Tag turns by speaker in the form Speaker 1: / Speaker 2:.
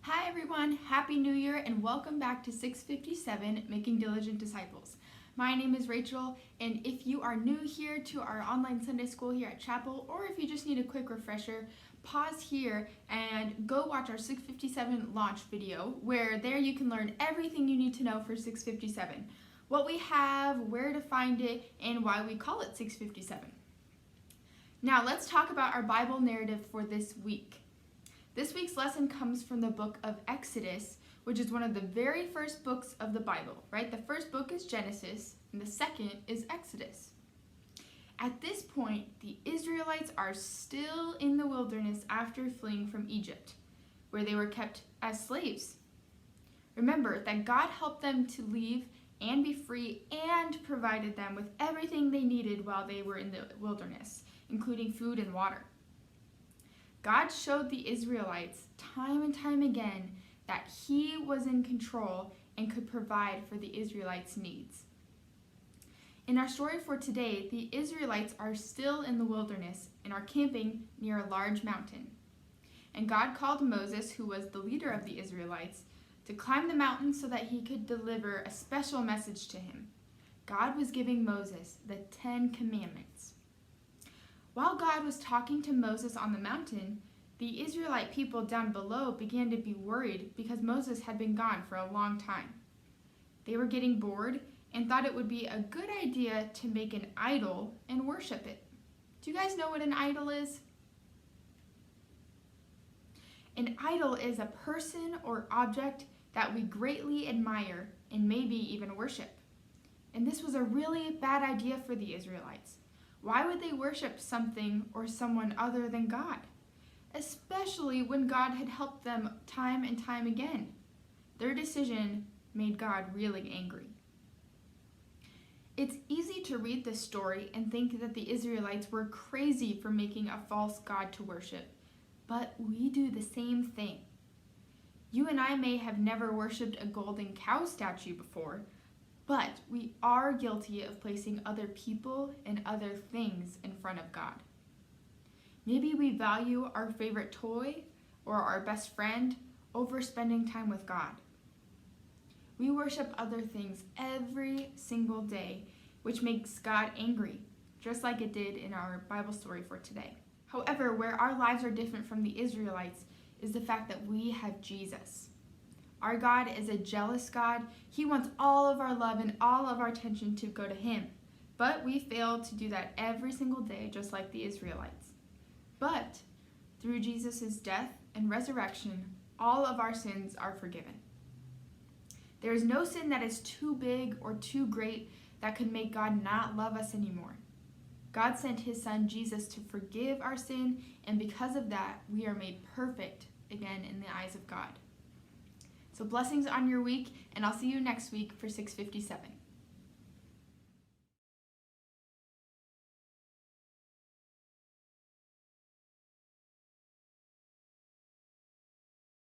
Speaker 1: Hi everyone, Happy New Year and welcome back to 657 Making Diligent Disciples. My name is Rachel, and if you are new here to our online Sunday school here at Chapel, or if you just need a quick refresher, pause here and go watch our 657 launch video, where there you can learn everything you need to know for 657. What we have, where to find it, and why we call it 657. Now let's talk about our Bible narrative for this week. This week's lesson comes from the book of Exodus, which is one of the very first books of the Bible, right? The first book is Genesis, and the second is Exodus. At this point, the Israelites are still in the wilderness after fleeing from Egypt, where they were kept as slaves. Remember that God helped them to leave and be free and provided them with everything they needed while they were in the wilderness, including food and water. God showed the Israelites time and time again that He was in control and could provide for the Israelites' needs. In our story for today, the Israelites are still in the wilderness and are camping near a large mountain. And God called Moses, who was the leader of the Israelites, to climb the mountain so that he could deliver a special message to him. God was giving Moses the 10 Commandments. While God was talking to Moses on the mountain, the Israelite people down below began to be worried because Moses had been gone for a long time. They were getting bored and thought it would be a good idea to make an idol and worship it. Do you guys know what an idol is? An idol is a person or object that we greatly admire and maybe even worship. And this was a really bad idea for the Israelites. Why would they worship something or someone other than God? Especially when God had helped them time and time again. Their decision made God really angry. It's easy to read this story and think that the Israelites were crazy for making a false god to worship, but we do the same thing. You and I may have never worshipped a golden cow statue before, but we are guilty of placing other people and other things in front of God. Maybe we value our favorite toy or our best friend over spending time with God. We worship other things every single day, which makes God angry, just like it did in our Bible story for today. However, where our lives are different from the Israelites is the fact that we have Jesus. Our God is a jealous God. He wants all of our love and all of our attention to go to Him. But we fail to do that every single day, just like the Israelites. But through Jesus' death and resurrection, all of our sins are forgiven. There is no sin that is too big or too great that could make God not love us anymore. God sent His Son Jesus to forgive our sin, and because of that, we are made perfect again in the eyes of God. So blessings on your week, and I'll see you next week for 657.